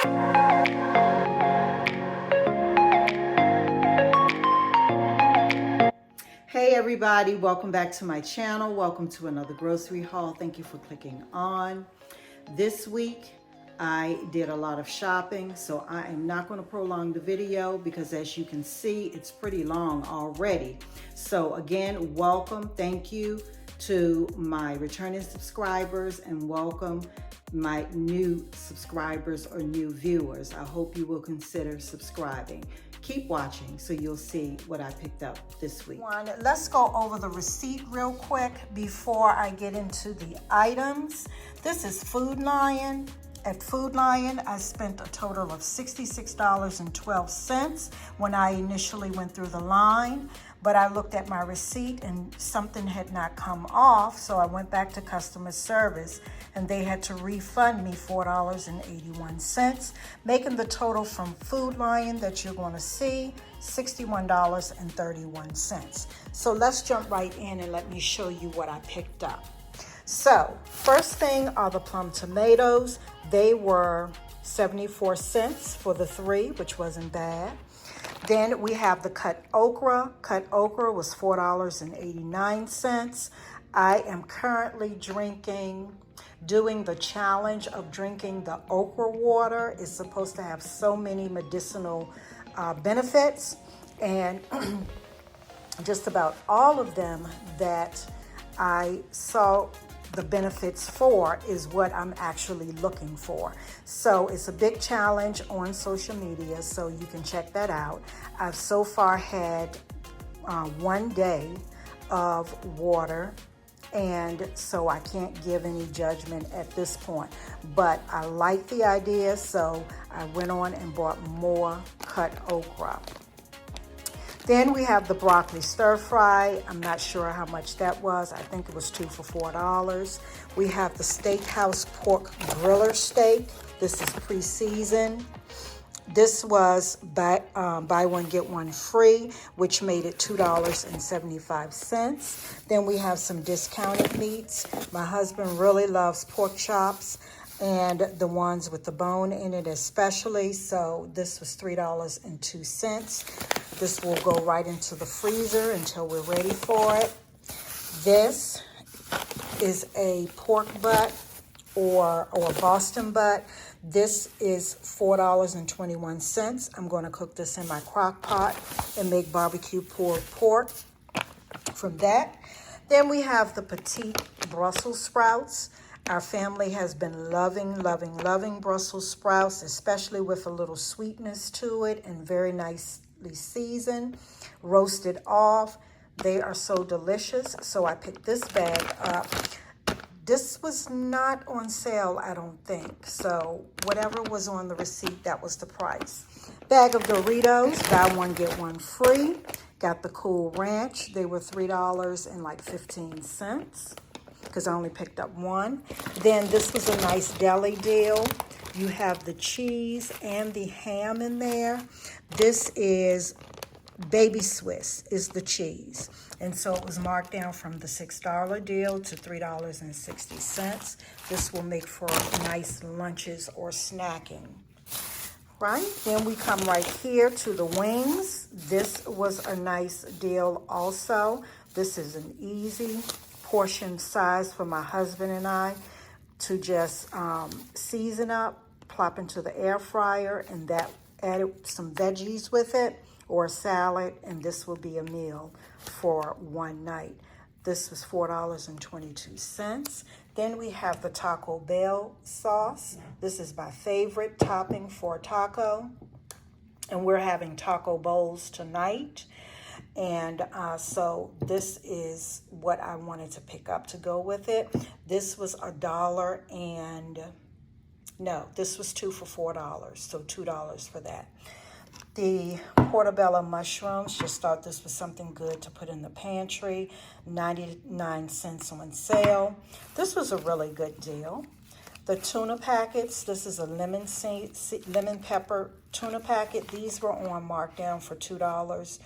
Hey everybody, welcome back to my channel. Welcome to another grocery haul. Thank you for clicking on. This week I did a lot of shopping, so I am not going to prolong the video because as you can see, it's pretty long already. So again, welcome, thank you to my returning subscribers and welcome my new subscribers or new viewers. I hope you will consider subscribing. Keep watching so you'll see what I picked up this week. Let's go over the receipt real quick before I get into the items. This is Food Lion. At Food Lion, I spent a total of $66.12 when I initially went through the line, but I looked at my receipt and something had not come off, so I went back to customer service and they had to refund me $4.81, making the total from Food Lion that you're going to see $61.31. So let's jump right in and let me show you what I picked up. So first thing are the plum tomatoes. They were 74 cents for the 3, which wasn't bad. Then we have the cut okra. Cut okra was $4.89. I am currently doing the challenge of drinking the okra water. It's supposed to have so many medicinal benefits, and just about all of them that I saw the benefits for is what I'm actually looking for. So it's a big challenge on social media, so you can check that out. I've so far had 1 day of water, and so I can't give any judgment at this point. But I like the idea, so I went on and bought more cut okra. Then we have the broccoli stir fry. I'm not sure how much that was. I think it was 2 for $4. We have the Steakhouse pork griller steak. This is pre-seasoned. This was buy one, get one free, which made it $2.75. Then we have some discounted meats. My husband really loves pork chops and the ones with the bone in it especially. So this was $3.02. This will go right into the freezer until we're ready for it. This is a pork butt or Boston butt. This is $4.21. I'm going to cook this in my crock pot and make barbecue pulled pork from that. Then we have the petite Brussels sprouts. Our family has been loving Brussels sprouts, especially with a little sweetness to it and very nicely seasoned, roasted off. They are so delicious. So I picked this bag up. This was not on sale, I don't think. So whatever was on the receipt, that was the price. Bag of Doritos, buy one, get one free. Got the Cool Ranch. They were $3.15 because I only picked up one. Then this was a nice deli deal. You have the cheese and the ham in there. This is Baby Swiss is the cheese. And so it was marked down from the $6 deal to $3.60. This will make for nice lunches or snacking. Right? Then we come right here to the wings. This was a nice deal also. This is an easy portion size for my husband and I to just season up, plop into the air fryer, and that added some veggies with it or a salad, and this will be a meal for one night. This was $4.22. Then we have the Taco Bell sauce. This is my favorite topping for taco, and we're having taco bowls tonight. And so this is what I wanted to pick up to go with it. This was this was 2 for $4, so $2 for that. The portobello mushrooms, just thought this was something good to put in the pantry, 99 cents on sale. This was a really good deal. The tuna packets, this is a lemon pepper tuna packet. These were on markdown for $2.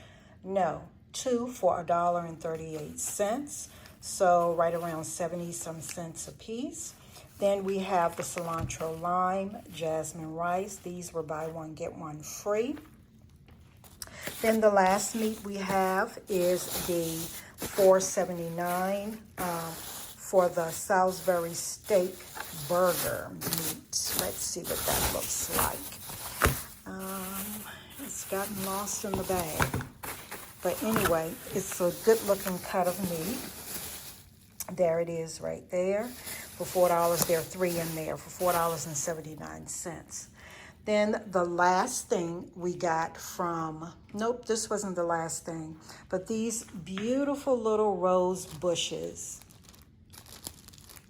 No, 2 for $1.38. So right around 70 some cents a piece. Then we have the cilantro lime, jasmine rice. These were buy one, get one free. Then the last meat we have is the $4.79 for the Salisbury steak burger meat. Let's see what that looks like. It's gotten lost in the bag. But anyway, it's a good looking cut of meat. There it is right there. For $4, there are 3 in there for $4.79. Then the last thing we got from, nope, this wasn't the last thing, but these beautiful little rose bushes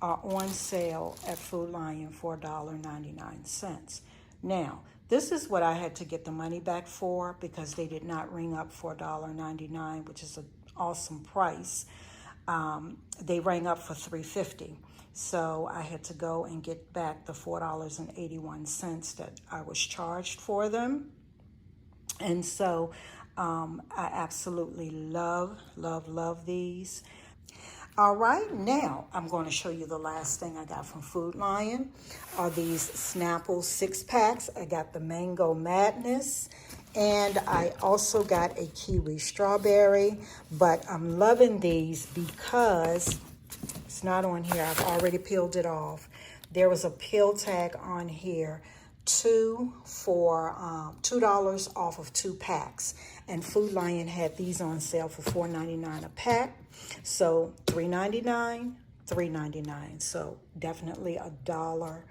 are on sale at Food Lion for $1.99. Now, this is what I had to get the money back for because they did not ring up for $1.99, which is an awesome price. They rang up for $3.50. So I had to go and get back the $4.81 that I was charged for them. And so I absolutely love, love, love these. All right, now I'm going to show you the last thing I got from Food Lion are these Snapple 6-packs. I got the Mango Madness, and I also got a Kiwi Strawberry, but I'm loving these because it's not on here. I've already peeled it off. There was a peel tag on here, $2 off of 2 packs, and Food Lion had these on sale for $4.99 a pack. So $3.99, $3.99. So definitely $1,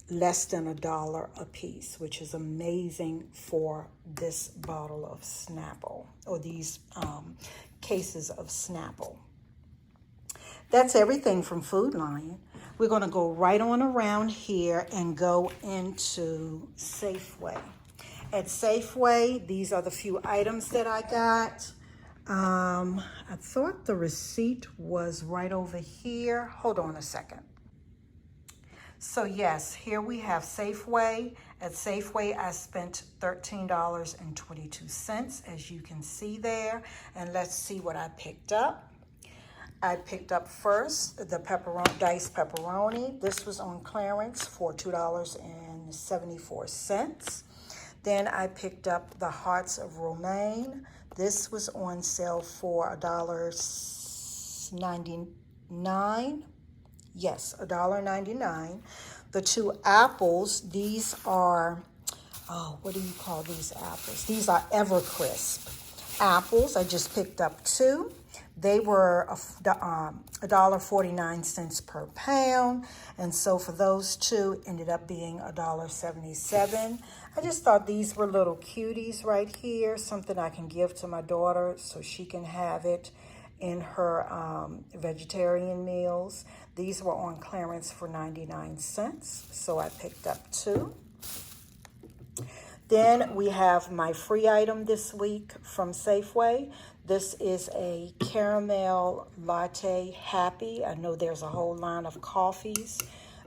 less than $1 a piece, which is amazing for this bottle of Snapple, or these cases of Snapple. That's everything from Food Lion. We're going to go right on around here and go into Safeway. At Safeway, these are the few items that I got. I thought the receipt was right over here. Hold on a second. So yes, here we have Safeway. At Safeway, I spent $13.22, as you can see there. And let's see what I picked up. I picked up first the diced pepperoni. This was on clearance for $2.74. Then I picked up the hearts of romaine. This was on sale for $1.99. Yes, $1.99. The 2 apples, these are, what do you call these apples? These are Evercrisp apples. I just picked up 2. They were $1.49 per pound, and so for those 2, ended up being $1.77. I just thought these were little cuties right here, something I can give to my daughter so she can have it in her vegetarian meals. These were on clearance for 99 cents, so I picked up 2. Then we have my free item this week from Safeway. This is a caramel latte happy. I know there's a whole line of coffees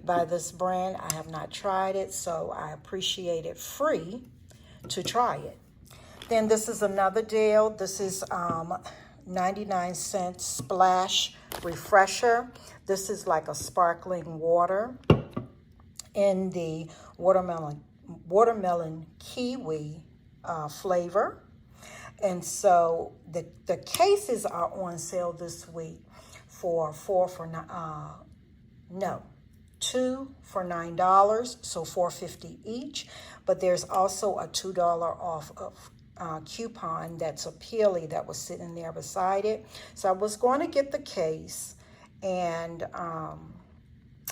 by this brand. I have not tried it, so I appreciate it free to try it. Then this is another deal. This is 99-cent Splash Refresher. This is like a sparkling water in the watermelon kiwi flavor. And so the cases are on sale this week for $2 for $9, so $4.50 each. But there's also a $2 off of coupon that's a peely that was sitting there beside it. So I was going to get the case and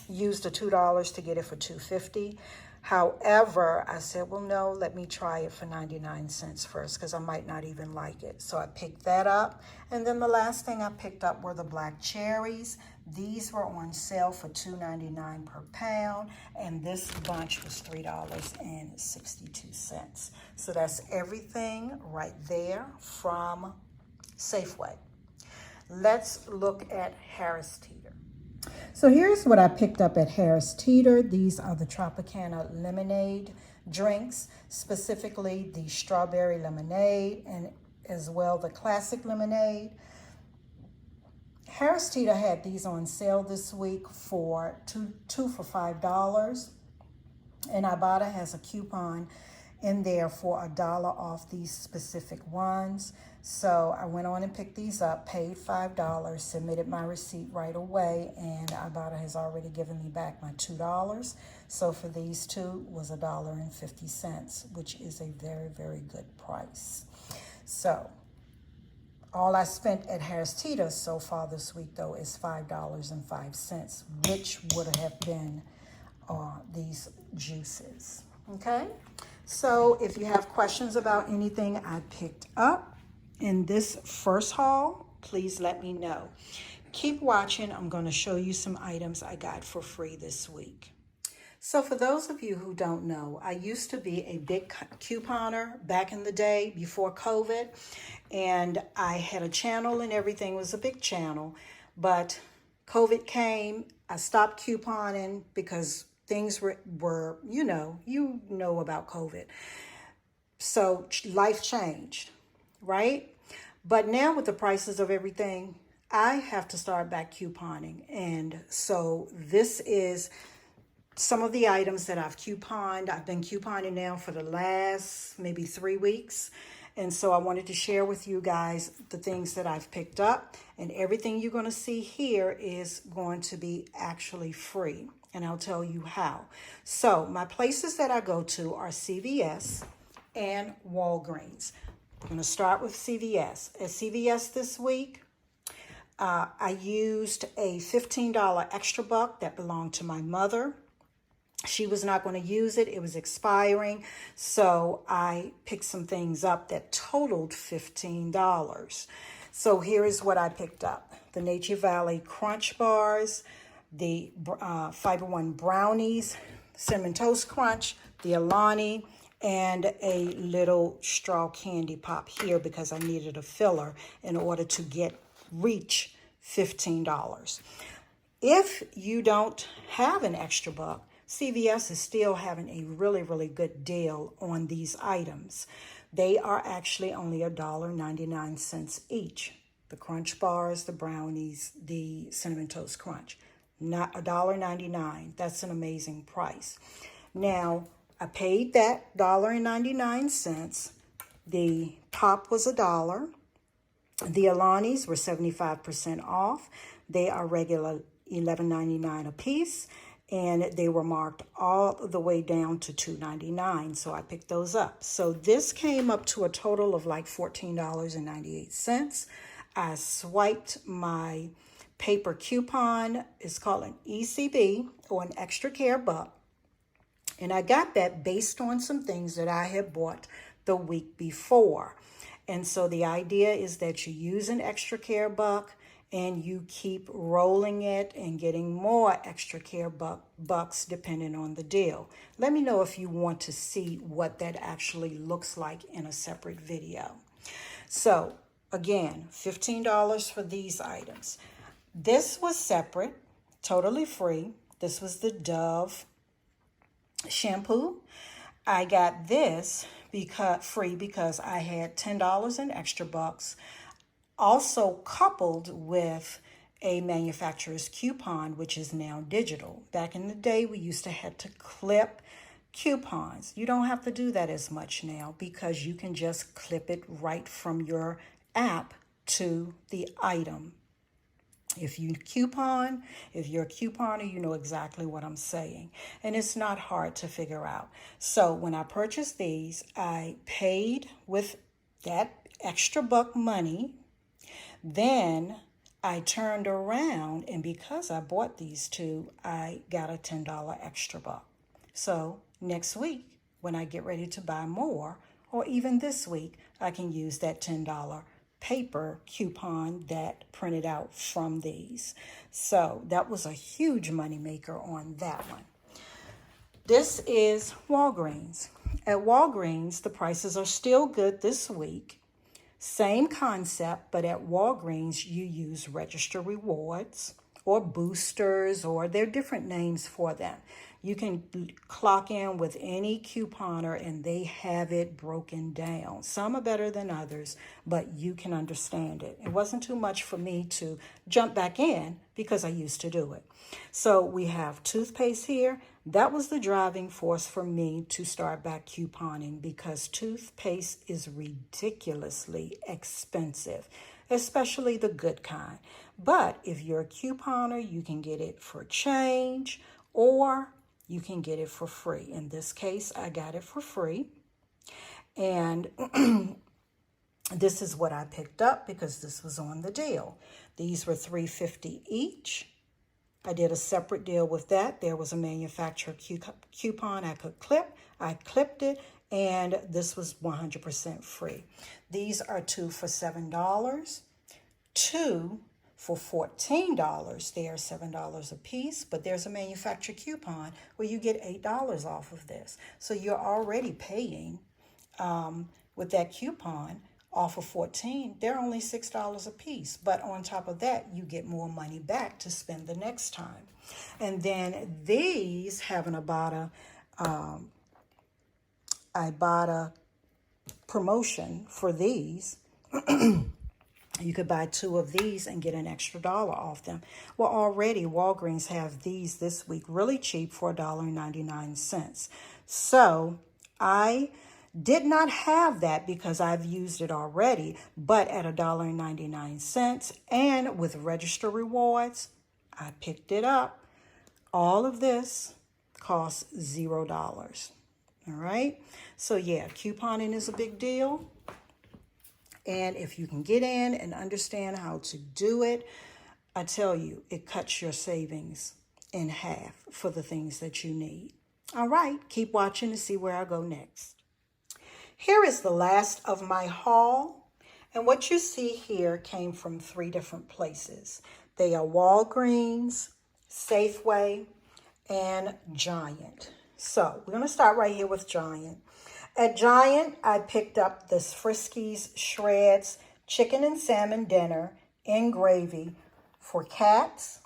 use the $2 to get it for $2.50. However, I said, well, no, let me try it for 99 cents first because I might not even like it. So I picked that up. And then the last thing I picked up were the black cherries. These were on sale for $2.99 per pound. And this bunch was $3.62. So that's everything right there from Safeway. Let's look at Harris Teeter. So here's what I picked up at Harris Teeter. These are the Tropicana lemonade drinks, specifically the strawberry lemonade and as well the classic lemonade. Harris Teeter had these on sale this week for two for $5. And Ibotta has a coupon in there for $1 off these specific ones. So I went on and picked these up, paid $5, submitted my receipt right away, and Ibotta has already given me back my $2. So for these two was $1.50, which is a very, very good price. So all I spent at Harris Teeter so far this week, though, is $5.05, which would have been these juices. Okay, so if you have questions about anything I picked up in this first haul, please let me know. Keep watching. I'm going to show you some items I got for free this week. So for those of you who don't know, I used to be a big couponer back in the day before COVID, and I had a channel and everything. It was a big channel, but COVID came. I stopped couponing because things were you know about COVID. So life changed, right? But now with the prices of everything, I have to start back couponing. And so this is some of the items that I've couponed. I've been couponing now for the last maybe 3 weeks. And so I wanted to share with you guys the things that I've picked up. And everything you're going to see here is going to be actually free. And I'll tell you how. So my places that I go to are CVS and Walgreens. We're going to start with CVS. At CVS this week, I used a $15 extra buck that belonged to my mother. She was not going to use it. It was expiring. So I picked some things up that totaled $15. So here is what I picked up. The Nature Valley Crunch Bars, the Fiber One Brownies, Cinnamon Toast Crunch, the Alani, and a little straw candy pop here because I needed a filler in order to reach $15. If you don't have an extra buck, CVS is still having a really, really good deal on these items. They are actually only $1.99 each. The Crunch Bars, the Brownies, the Cinnamon Toast Crunch. Not $1.99. That's an amazing price. Now, I paid that $1.99. The pop was $1. The Alanis were 75% off. They are regular $11.99 a piece. And they were marked all the way down to $2.99, so I picked those up. So this came up to a total of like $14.98. I swiped my paper coupon. It's called an ECB, or an extra care buck. And I got that based on some things that I had bought the week before. And so the idea is that you use an extra care buck and you keep rolling it and getting more extra care bucks depending on the deal. Let me know if you want to see what that actually looks like in a separate video. So again, $15 for these items. This was separate, totally free. This was the Dove shampoo. I got this free because I had $10 in extra bucks, also coupled with a manufacturer's coupon, which is now digital. Back in the day, we used to have to clip coupons. You don't have to do that as much now because you can just clip it right from your app to the item. If you're a couponer, you know exactly what I'm saying. And it's not hard to figure out. So when I purchased these, I paid with that extra buck money. Then I turned around, and because I bought these two, I got a $10 extra buck. So next week, when I get ready to buy more, or even this week, I can use that $10 paper coupon that printed out from these. So that was a huge money maker on that one. This is Walgreens. At Walgreens, the prices are still good this week. Same concept, but at Walgreens, you use Register Rewards or boosters, or there are different names for them. You can clock in with any couponer and they have it broken down. Some are better than others, but you can understand it. It wasn't too much for me to jump back in because I used to do it. So we have toothpaste here. That was the driving force for me to start back couponing because toothpaste is ridiculously expensive, especially the good kind. But if you're a couponer, you can get it for change or you can get it for free. In this case, I got it for free. And this is what I picked up because this was on the deal. These were $3.50 each. I did a separate deal with that. There was a manufacturer coupon I could clip. I clipped it, and this was 100% free. These are 2 for $7, 2 for $14. They are $7 a piece, but there's a manufacturer coupon where you get $8 off of this. So you're already paying with that coupon off of 14, they're only $6 a piece. But on top of that, you get more money back to spend the next time. And then these have an Ibotta promotion for these. You could buy 2 of these and get an extra $1 off them. Well, already Walgreens have these this week really cheap for $1.99. So I did not have that because I've used it already, but at $1.99 and with register rewards, I picked it up. All of this costs $0. All right. So yeah, couponing is a big deal. And if you can get in and understand how to do it, I tell you, it cuts your savings in half for the things that you need. All right, keep watching to see where I go next. Here is the last of my haul. And what you see here came from 3 different places. They are Walgreens, Safeway, and Giant. So we're going to start right here with Giant. At Giant, I picked up this Friskies Shreds chicken and salmon dinner in gravy for cats,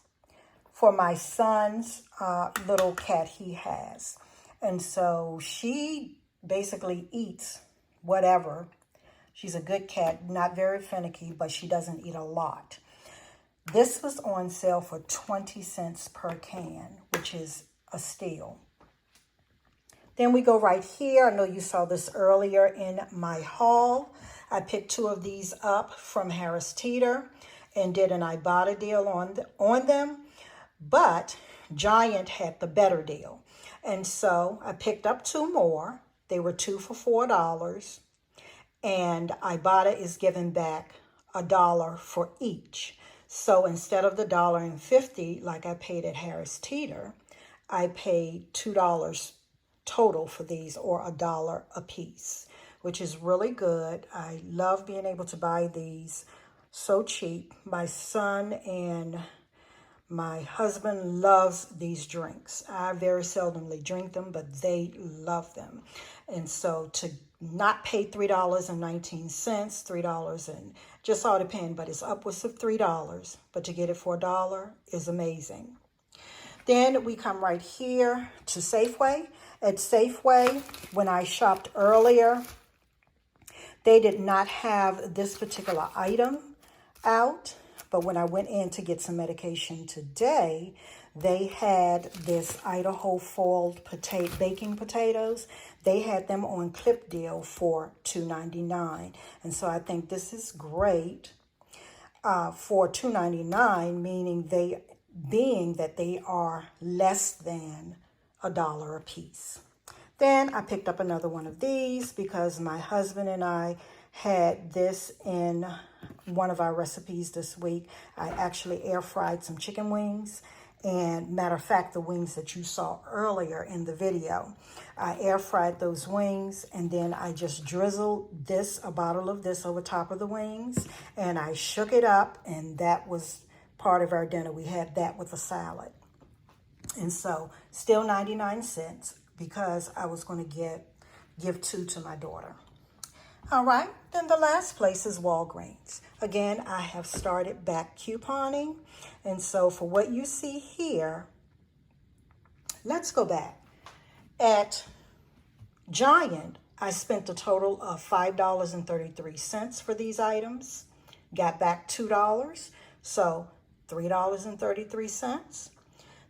for my son's little cat he has. And so she basically eats whatever. She's a good cat, not very finicky, but she doesn't eat a lot. This was on sale for 20 cents per can, which is a steal. Then we go right here. I know you saw this earlier in my haul. I picked 2 of these up from Harris Teeter and did an Ibotta deal on them, but Giant had the better deal. And so I picked up 2 more. They were 2 for $4, and Ibotta is giving back $1 for each. So instead of the $1.50 like I paid at Harris Teeter, I paid $2 total for these, or $1 a piece, which is really good. I love being able to buy these so cheap. My son and my husband loves these drinks. I very seldomly drink them, but they love them. And so to not pay $3.19, $3 and just all depend, but it's upwards of $3. But to get it for $1 is amazing. Then we come right here to Safeway. At Safeway, when I shopped earlier, they did not have this particular item out. But when I went in to get some medication today, they had this Idaho foiled baking potatoes. They had them on clip deal for $2.99. And so I think this is great for $2.99, meaning being that they are less than $1 a piece. Then I picked up another one of these because my husband and I had this in one of our recipes this week. I actually air fried some chicken wings, and matter of fact, the wings that you saw earlier in the video, I air fried those wings, and then I just drizzled a bottle of this over top of the wings, and I shook it up, and that was part of our dinner. We had that with a salad. And so still 99 cents because I was going to give 2 to my daughter. All right, then the last place is Walgreens. Again, I have started back couponing. And so for what you see here, let's go back. At Giant, I spent a total of $5.33 for these items. Got back $2, so $3.33.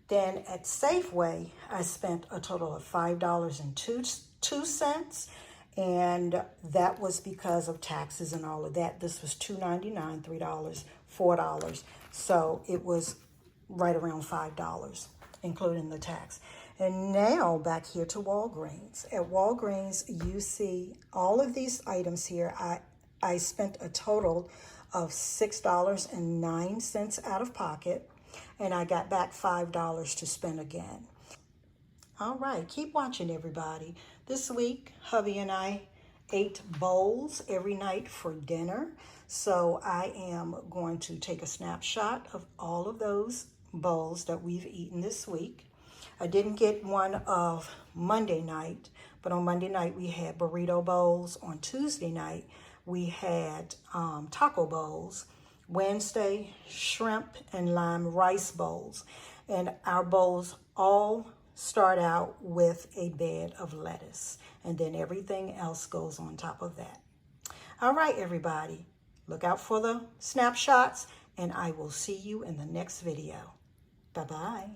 Then at Safeway, I spent a total of $5.02, and that was because of taxes and all of that. This was $2.99, $3, $4, so it was right around $5, including the tax. And now back here to Walgreens. At Walgreens, you see all of these items here. I spent a total of $6.09 out of pocket, and I got back $5 to spend again. All right, keep watching, everybody. This week, hubby and I ate bowls every night for dinner. So I am going to take a snapshot of all of those bowls that we've eaten this week. I didn't get one of Monday night, but on Monday night we had burrito bowls. On Tuesday night we had taco bowls. Wednesday, shrimp and lime rice bowls. And our bowls all start out with a bed of lettuce, and then everything else goes on top of that. All right, everybody, look out for the snapshots, and I will see you in the next video. Bye-bye.